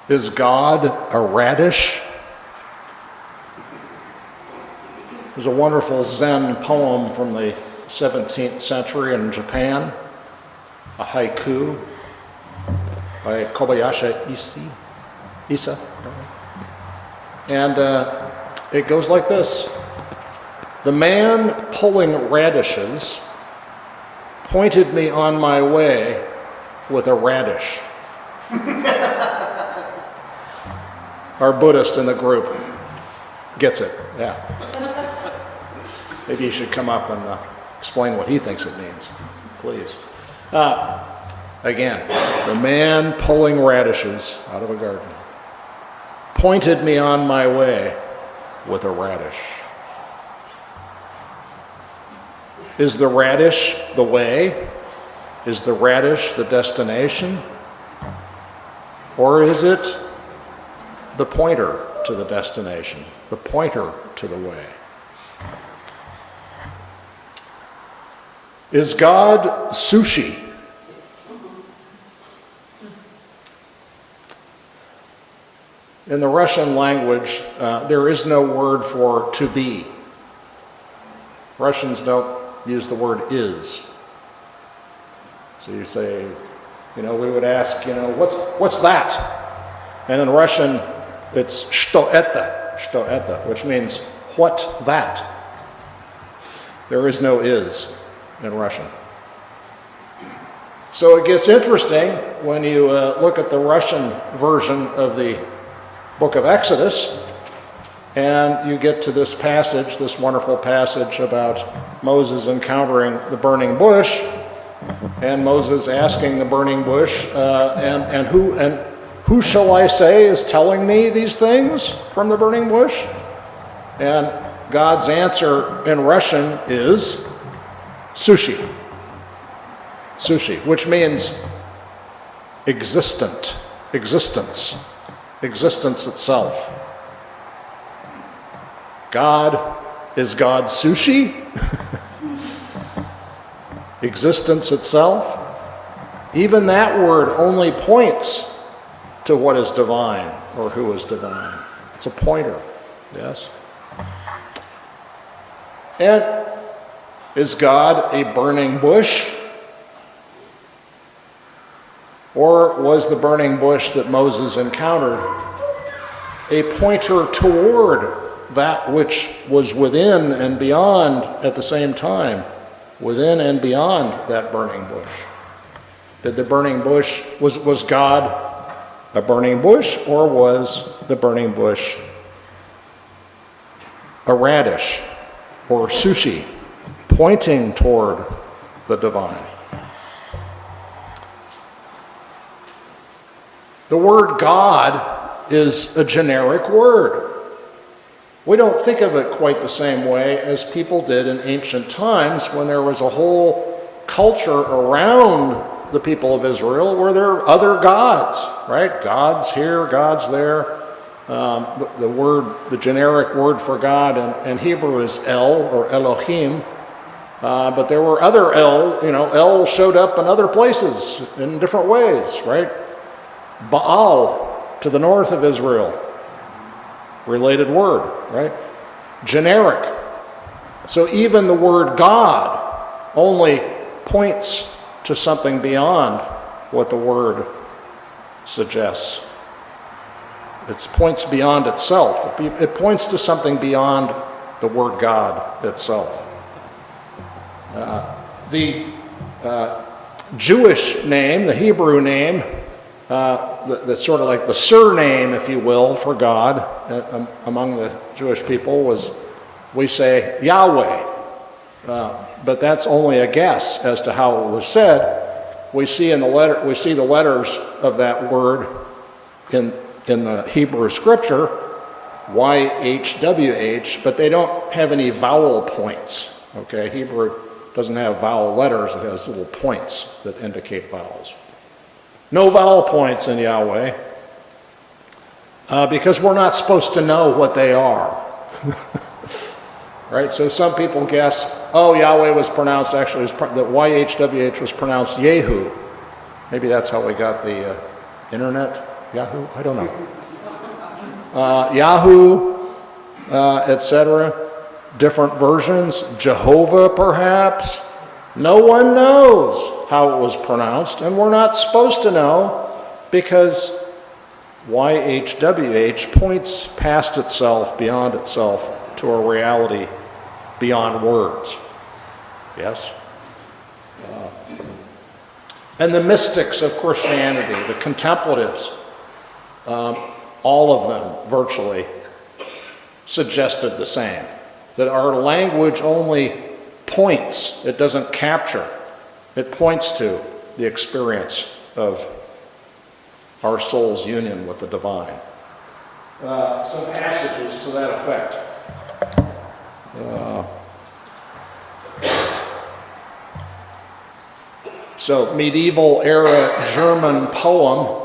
Is God a radish? There's a wonderful Zen poem from the 17th century in Japan, a haiku by Kobayashi Isa. And it goes like this. The man pulling radishes pointed me on my way with a radish. Our Buddhist in the group gets it, yeah. Maybe you should come up and explain what he thinks it means, please. Again, the man pulling radishes out of a garden pointed me on my way with a radish. Is the radish the way? Is the radish the destination? Or is it the pointer to the destination, the pointer to the way? Is God sushi? In the Russian language, there is no word for to be. Russians don't use the word is. So you say, we would ask, what's that? And in Russian, it's что это, which means what that. There is no is in Russian. So it gets interesting when you look at the Russian version of the book of Exodus, and you get to this passage, this wonderful passage about Moses encountering the burning bush, and Moses asking the burning bush, and who shall I say is telling me these things from the burning bush? And God's answer in Russian is sushi, which means existence itself. Is God sushi? Existence itself? Even that word only points to what is divine or who is divine. It's a pointer, yes? And is God a burning bush? Or was the burning bush that Moses encountered a pointer toward that which was within and beyond at the same time, within and beyond that burning bush? Did the burning bush, was God a burning bush, or was the burning bush a radish or sushi pointing toward the divine? The word God is a generic word. We don't think of it quite the same way as people did in ancient times when there was a whole culture around the people of Israel where there are other gods, right? Gods here, gods there. The generic word for God in Hebrew is El or Elohim. But there were other El, El showed up in other places in different ways, right? Baal to the north of Israel, related word, right? Generic. So even the word God only points to something beyond what the word suggests. It points beyond itself. It points to something beyond the word God itself. The Jewish name, the Hebrew name, that's sort of like the surname, if you will, for God among the Jewish people was, we say Yahweh. But that's only a guess as to how it was said. We see the letters of that word in the Hebrew scripture, YHWH, but they don't have any vowel points. Okay, Hebrew doesn't have vowel letters, it has little points that indicate vowels. No vowel points in Yahweh, because we're not supposed to know what they are. Right? So some people guess, Yahweh was pronounced, actually, the YHWH was pronounced Yehu. Maybe that's how we got the internet. Yahoo? I don't know. Yahoo, etc. Different versions. Jehovah, perhaps. No one knows how it was pronounced, and we're not supposed to know because YHWH points past itself, beyond itself, to a reality beyond words. Yes? And the mystics of Christianity, the contemplatives, all of them virtually suggested the same, that our language only points, it doesn't capture, it points to the experience of our soul's union with the divine. Some passages to that effect. So, medieval era German poem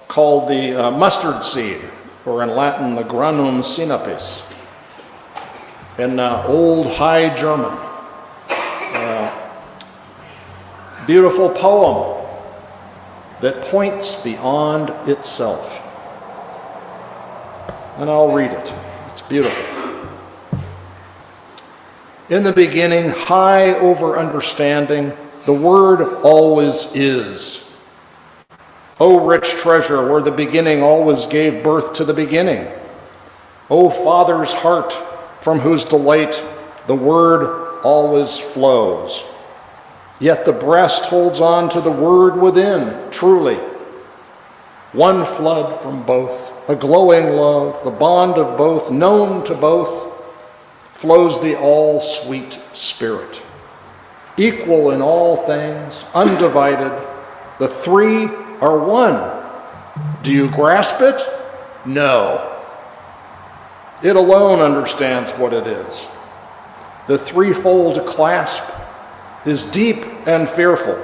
called the mustard seed, or in Latin, the granum sinapis. In Old High German. Beautiful poem that points beyond itself. And I'll read it. It's beautiful. In the beginning, high over understanding, the Word always is. O rich treasure, where the beginning always gave birth to the beginning. O Father's heart, from whose delight the Word always flows. Yet the breast holds on to the Word within, truly. One flood from both, a glowing love, the bond of both, known to both, flows the all-sweet Spirit. Equal in all things, undivided, the three are one. Do you grasp it? No. It alone understands what it is. The threefold clasp is deep and fearful.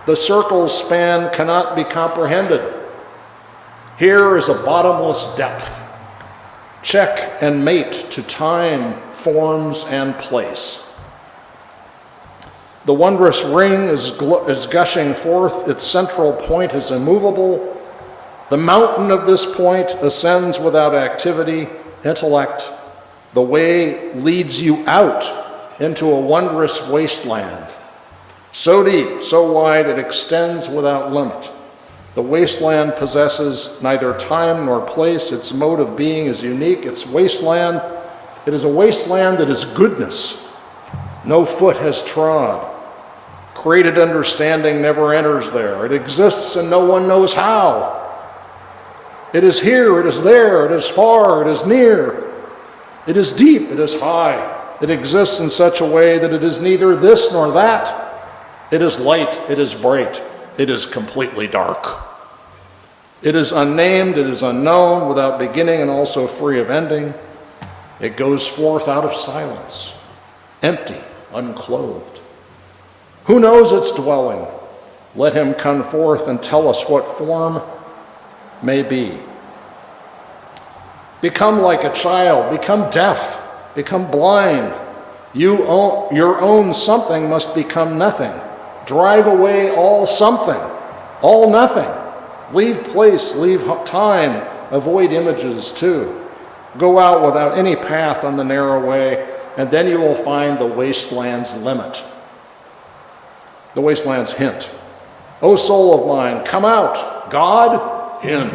The circle's span cannot be comprehended. Here is a bottomless depth. Check and mate to time, forms, and place. The wondrous ring is gushing forth. Its central point is immovable. The mountain of this point ascends without activity, intellect. The way leads you out into a wondrous wasteland. So deep, so wide, it extends without limit. The wasteland possesses neither time nor place. Its mode of being is unique. Its wasteland, it is a wasteland that is goodness. No foot has trod. Created understanding never enters there. It exists and no one knows how. It is here, it is there, it is far, it is near. It is deep, it is high. It exists in such a way that it is neither this nor that. It is light, it is bright, it is completely dark. It is unnamed, it is unknown, without beginning and also free of ending. It goes forth out of silence, empty, unclothed. Who knows its dwelling? Let him come forth and tell us what form may be. Become like a child, become deaf, become blind. Your own something must become nothing. Drive away all something, all nothing. Leave place, leave time, avoid images too. Go out without any path on the narrow way, and then you will find the wasteland's limit. The wasteland's hint. O soul of mine, come out, God, in.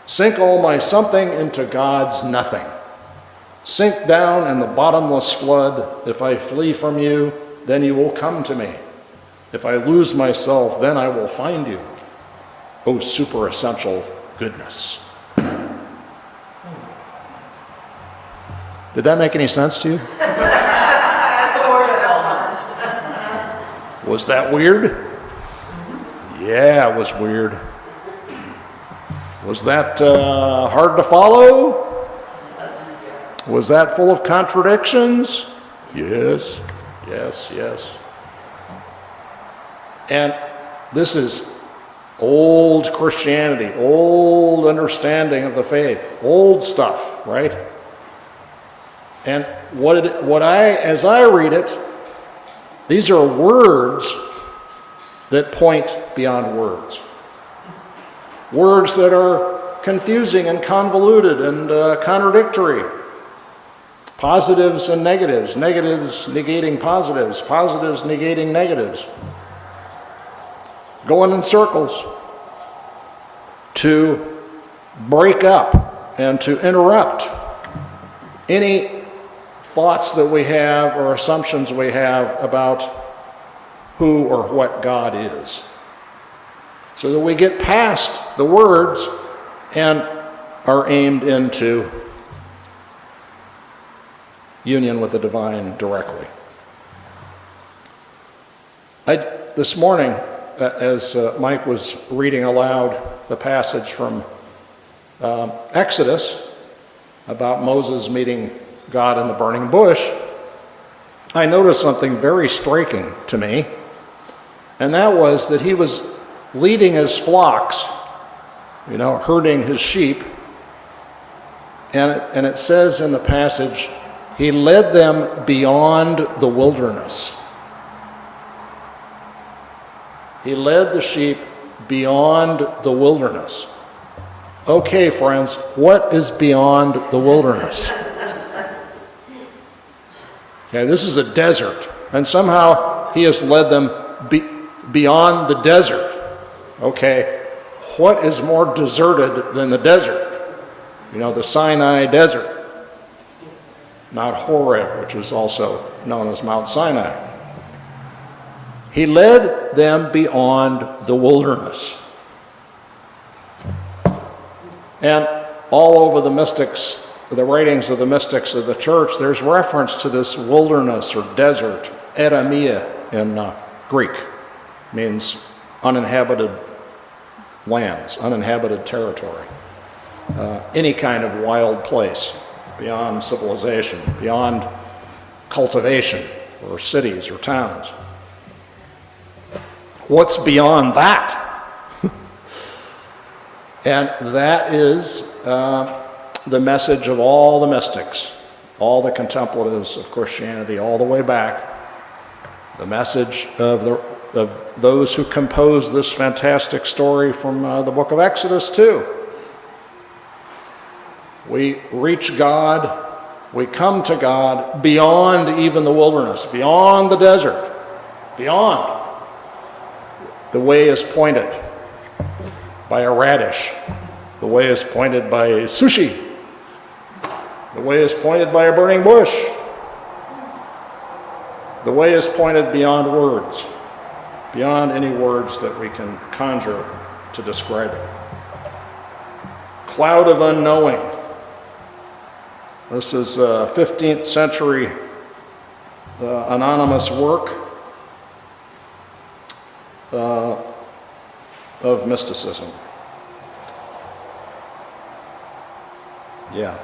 Sink all my something into God's nothing. Sink down in the bottomless flood. If I flee from you, then you will come to me. If I lose myself, then I will find you. O super essential goodness. Did that make any sense to you? Was that weird? Yeah, it was weird. Was that hard to follow? Was that full of contradictions? Yes, yes, yes. And this is old Christianity, old understanding of the faith, old stuff, right? And as I read it, these are words that point beyond words. words that are confusing and convoluted and contradictory. Positives and negatives, negatives negating positives, positives negating negatives. Going in circles to break up and to interrupt any thoughts that we have or assumptions we have about who or what God is. So that we get past the words and are aimed into union with the divine directly. This morning, as Mike was reading aloud the passage from Exodus about Moses meeting God in the burning bush, I noticed something very striking to me, and that was that he was leading his flocks, herding his sheep, and it says in the passage, he led them beyond the wilderness. He led the sheep beyond the wilderness. Okay, friends, what is beyond the wilderness? Okay, this is a desert, and somehow he has led them beyond the desert. Okay, what is more deserted than the desert? The Sinai desert. Mount Horeb, which is also known as Mount Sinai. He led them beyond the wilderness. And all over the mystics, the writings of the mystics of the church, there's reference to this wilderness or desert. Eremia in Greek means uninhabited lands, uninhabited territory. Any kind of wild place beyond civilization, beyond cultivation or cities or towns. What's beyond that? And that is the message of all the mystics, all the contemplatives of Christianity, all the way back. The message of those who composed this fantastic story from the book of Exodus too. We reach God, we come to God beyond even the wilderness, beyond the desert, beyond. The way is pointed by a radish. The way is pointed by sushi. The way is pointed by a burning bush. The way is pointed beyond words, beyond any words that we can conjure to describe it. Cloud of unknowing. This is a 15th century anonymous work of mysticism. Yeah.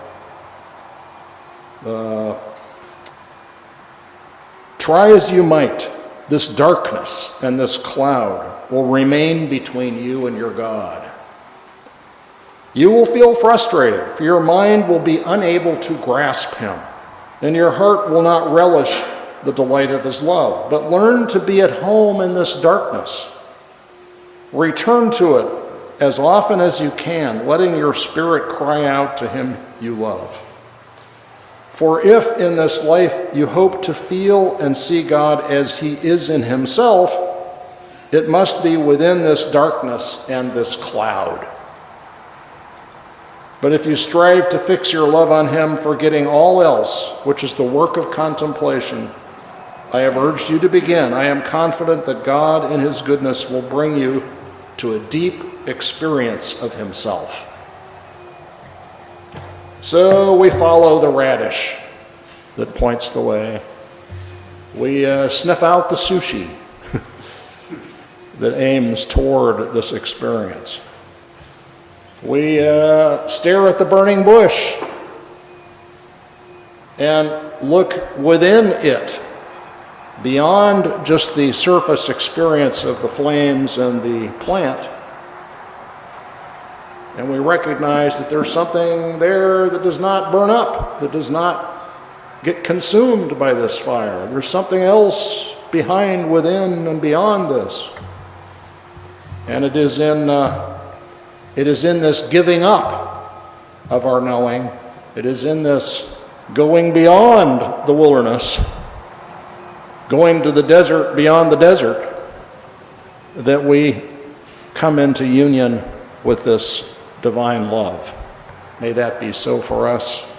Try as you might, this darkness and this cloud will remain between you and your God. You will feel frustrated, for your mind will be unable to grasp him, and your heart will not relish the delight of his love. But learn to be at home in this darkness. Return to it as often as you can, letting your spirit cry out to him you love. For if in this life you hope to feel and see God as he is in himself, it must be within this darkness and this cloud. But if you strive to fix your love on him, forgetting all else, which is the work of contemplation, I have urged you to begin. I am confident that God in his goodness will bring you to a deep experience of himself. So we follow the radish that points the way. We sniff out the sushi that aims toward this experience. We stare at the burning bush and look within it, beyond just the surface experience of the flames and the plant. And we recognize that there's something there that does not burn up, that does not get consumed by this fire. There's something else behind, within, and beyond this. And it is in It is in this giving up of our knowing, it is in this going beyond the wilderness, going to the desert, beyond the desert, that we come into union with this divine love. May that be so for us.